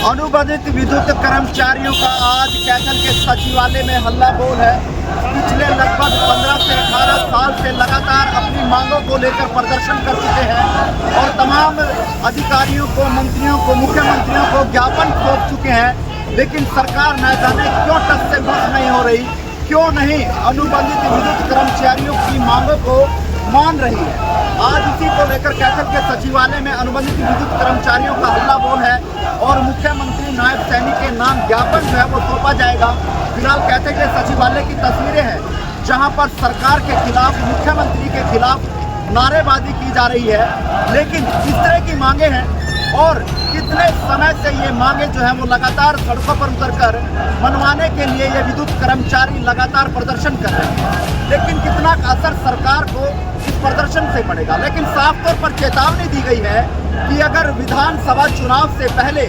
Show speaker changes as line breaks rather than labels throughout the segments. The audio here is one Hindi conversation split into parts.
अनुबंधित विद्युत कर्मचारियों का आज कैथल के सचिवालय में हल्ला बोल है। पिछले लगभग 15 से 18 साल से लगातार अपनी मांगों को लेकर प्रदर्शन कर चुके हैं और तमाम अधिकारियों को, मंत्रियों को, मुख्यमंत्रियों को ज्ञापन सौंप चुके हैं, लेकिन सरकार न जाने क्यों टस से बस नहीं हो रही, क्यों नहीं अनुबंधित विद्युत कर्मचारियों की मांगों को मान रही है। आज इसी को लेकर कैथल के सचिवालय में अनुबंधित विद्युत कर्मचारियों का हल्ला बोल है और मुख्यमंत्री नायब सैनी के नाम ज्ञापन जो है वो सौंपा जाएगा। फिलहाल कैथल के सचिवालय की तस्वीरें हैं जहां पर सरकार के खिलाफ, मुख्यमंत्री के खिलाफ नारेबाजी की जा रही है, लेकिन किस तरह की मांगे हैं और कितने समय से ये मांगे जो है वो लगातार सड़कों पर उतरकर मनवाने के लिए ये विद्युत कर्मचारी लगातार प्रदर्शन कर रहे हैं, लेकिन कितना असर सरकार को इस प्रदर्शन से पड़ेगा। लेकिन साफ तौर पर चेतावनी दी गई है कि अगर विधानसभा चुनाव से पहले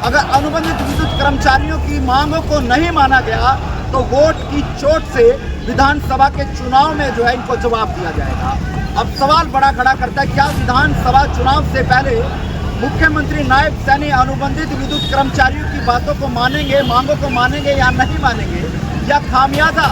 अगर अनुबंधित विद्युत कर्मचारियों की मांगों को नहीं माना गया तो वोट की चोट से विधानसभा के चुनाव में जो है इनको जवाब दिया जाएगा। अब सवाल बड़ा खड़ा करता है, क्या विधानसभा चुनाव से पहले मुख्यमंत्री नायब सैनी अनुबंधित विद्युत कर्मचारियों की बातों को मानेंगे, मांगों को मानेंगे या नहीं मानेंगे, या खामियाजा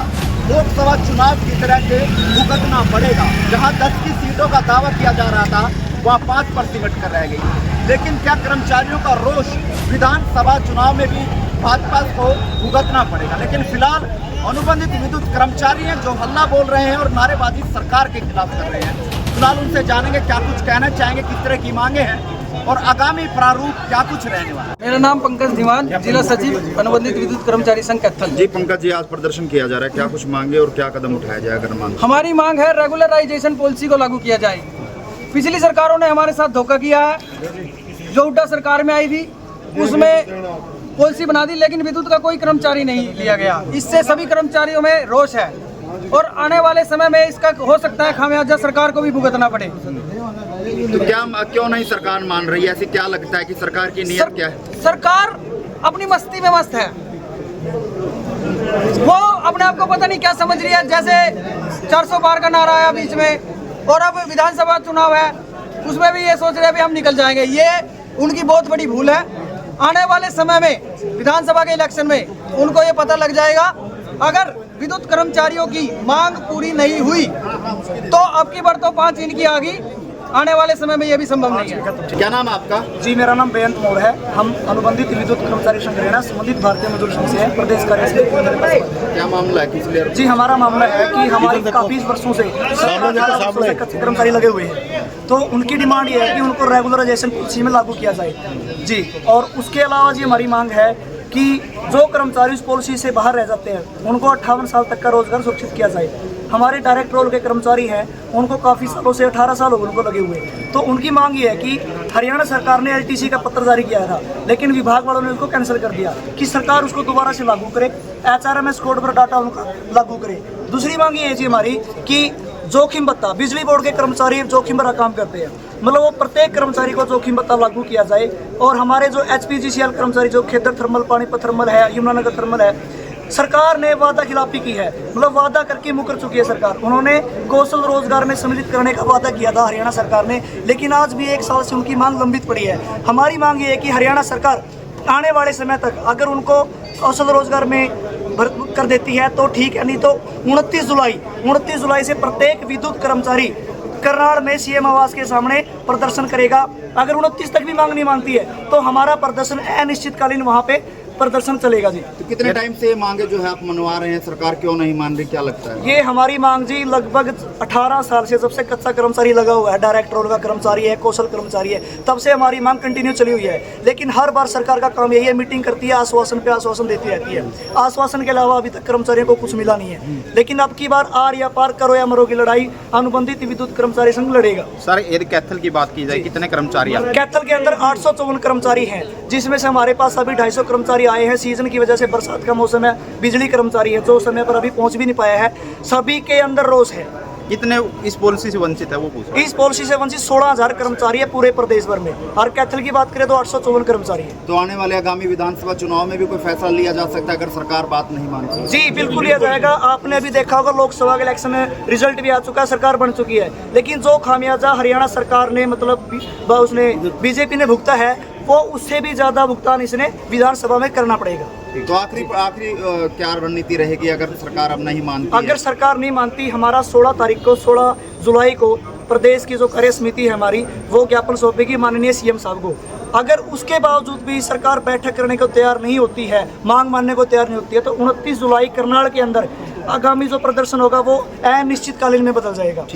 लोकसभा चुनाव की तरह से भुगतना पड़ेगा। जहां 10 की सीटों का दावा किया जा रहा था वह 5 पर सिमट कर रह गई। लेकिन क्या कर्मचारियों का रोष विधानसभा चुनाव में भी भाजपा को भुगतना पड़ेगा? लेकिन फिलहाल अनुबंधित विद्युत कर्मचारी हैं जो हल्ला बोल रहे हैं और नारेबाजी सरकार के खिलाफ कर रहे हैं। फिलहाल उनसे जानेंगे क्या कुछ कहना चाहेंगे, किस तरह की मांगे हैं और आगामी प्रारूप क्या कुछ रहने वाला है।
मेरा नाम पंकज दीवान, जिला सचिव अनुबंधित विद्युत कर्मचारी संघ कैथल।
जी पंकज जी, आज प्रदर्शन किया जा रहा है, क्या कुछ मांगे और क्या कदम उठाया जाए? अगर मांग
हमारी मांग है रेगुलराइजेशन पॉलिसी को लागू किया जाए। पिछली सरकारों ने हमारे साथ धोखा किया है। जो हुड्डा सरकार में आई थी उसमें पॉलिसी बना दी, लेकिन विद्युत का कोई कर्मचारी नहीं लिया गया। इससे सभी कर्मचारियों में रोष है और आने वाले समय में इसका हो सकता है खामियाजा सरकार को भी भुगतना पड़े।
तो क्यों नहीं सरकार मान रही है? ऐसी क्या लगता है कि सरकार की नीयत क्या है?
सरकार अपनी मस्ती में मस्त है। वो अपने आप को पता नहीं क्या समझ रही है। जैसे 400 पार का नारा आया बीच में और अब विधानसभा चुनाव है, उसमें भी ये सोच रहे हैं भी हम निकल जाएंगे। ये उनकी बहुत बड़ी भूल है। आने वाले समय में विधानसभा के इलेक्शन में उनको ये पता लग जाएगा, अगर विद्युत कर्मचारियों की मांग पूरी नहीं हुई तो अब की बार तो 5 इनकी आगी। आने वाले समय में ये भी संभव नहीं है।
क्या नाम है आपका?
जी, मेरा नाम बेअंत मोड़ है। हम अनुबंधित विद्युत कर्मचारी संघ हरियाणा संबंधित भारतीय मजदूर संघ से है, प्रदेश कार्य।
क्या मामला है, किस लिए?
जी, हमारा मामला है कि हमारे काफी वर्षों से कच्चे कर्मचारी लगे हुए हैं, तो उनकी डिमांड ये है कि उनको रेगुलराइजेशन पॉलिसी में लागू किया जाए। जी, और उसके अलावा जी हमारी मांग है कि जो कर्मचारी इस पॉलिसी से बाहर रह जाते हैं उनको 58 साल तक का रोजगार सुरक्षित किया जाए। हमारे डायरेक्ट रोल के कर्मचारी हैं, उनको काफ़ी सालों से 18 साल हो गए उनको लगे हुए, तो उनकी मांग ये है कि हरियाणा सरकार ने LTC का पत्र जारी किया था, लेकिन विभाग वालों ने उसको कैंसिल कर दिया कि सरकार उसको दोबारा से लागू करे, HRMS कोड पर डाटा उनका लागू करे। दूसरी मांग ये है जी हमारी कि जोखिम भत्ता, बिजली बोर्ड के कर्मचारी जोखिम भरा काम करते हैं, मतलब वो प्रत्येक कर्मचारी को जोखिम भत्ता लागू किया जाए। और हमारे जो HPGCL कर्मचारी जो खेतर थर्मल, पानीपत थर्मल है, यमुनानगर थर्मल है, सरकार ने वादा खिलाफी की है, मतलब वादा करके मुकर चुकी है सरकार। उन्होंने कौशल रोजगार में सम्मिलित करने का वादा किया था हरियाणा सरकार ने, लेकिन आज भी 1 साल से उनकी मांग लंबित पड़ी है। हमारी मांग ये है कि हरियाणा सरकार आने वाले समय तक अगर उनको कौशल रोजगार में कर देती है तो ठीक है, नहीं तो 29 जुलाई से प्रत्येक विद्युत कर्मचारी करनाल में CM आवास के सामने प्रदर्शन करेगा। अगर 29 तक भी मांग नहीं मानती है तो हमारा प्रदर्शन अनिश्चितकालीन वहाँ पे प्रदर्शन चलेगा जी।
तो कितने टाइम से ये मांगे जो है आप मनवा रहे हैं, सरकार क्यों नहीं मान रही, क्या लगता है?
ये हमारी मांग जी लगभग 18 साल से, जब से कच्चा कर्मचारी लगा हुआ है, डायरेक्ट रोल का कर्मचारी है, कौशल कर्मचारी है, तब से हमारी मांग कंटिन्यू चली हुई है। लेकिन हर बार सरकार का काम यही है, मीटिंग करती है, आश्वासन पे आश्वासन देती रहती है। आश्वासन के अलावा अभी तक कर्मचारियों को कुछ मिला नहीं है। लेकिन अब की बार आर या पार, करो या मरो की लड़ाई अनुबंधित विद्युत कर्मचारी संघ लड़ेगा।
सर, यदि कैथल की बात की जाए, कितने कर्मचारी?
कैथल के अंदर 854 कर्मचारी हैं, जिसमें से हमारे पास अभी 250 कर्मचारी आए हैं। सीजन की वजह से बरसात का मौसम है, बिजली कर्मचारी है जो समय पर अभी पहुंच भी नहीं पाया है। सभी के अंदर रोष है।
कितने इस पॉलिसी से वंचित है वो पूछो।
इस पॉलिसी से वंचित 16,000 कर्मचारी है पूरे प्रदेश भर में, और कैथल की बात करें तो 854 कर्मचारी है।
तो आने वाले आगामी विधानसभा चुनाव में भी कोई फैसला लिया जा सकता है अगर सरकार बात नहीं मानती?
जी बिल्कुल लिया जाएगा। आपने अभी देखा होगा लोकसभा के इलेक्शन में रिजल्ट भी आ चुका है, सरकार बन चुकी है, लेकिन जो खामियाजा हरियाणा सरकार ने मतलब उसने बीजेपी ने भुगता है वो उससे भी ज़्यादा भुगतान इसने विधानसभा में करना पड़ेगा।
तो आखिरी क्या रणनीति रहेगी अगर सरकार अब नहीं मानती
अगर सरकार नहीं मानती, हमारा 16 जुलाई को प्रदेश की जो कार्य समिति है हमारी, वो ज्ञापन सौंपेगी माननीय सीएम साहब को। अगर उसके बावजूद भी सरकार बैठक करने को तैयार नहीं होती है, मांग मानने को तैयार नहीं होती है, तो 29 जुलाई करनाल के अंदर आगामी जो प्रदर्शन होगा वो अनिश्चितकालीन में बदल जाएगा।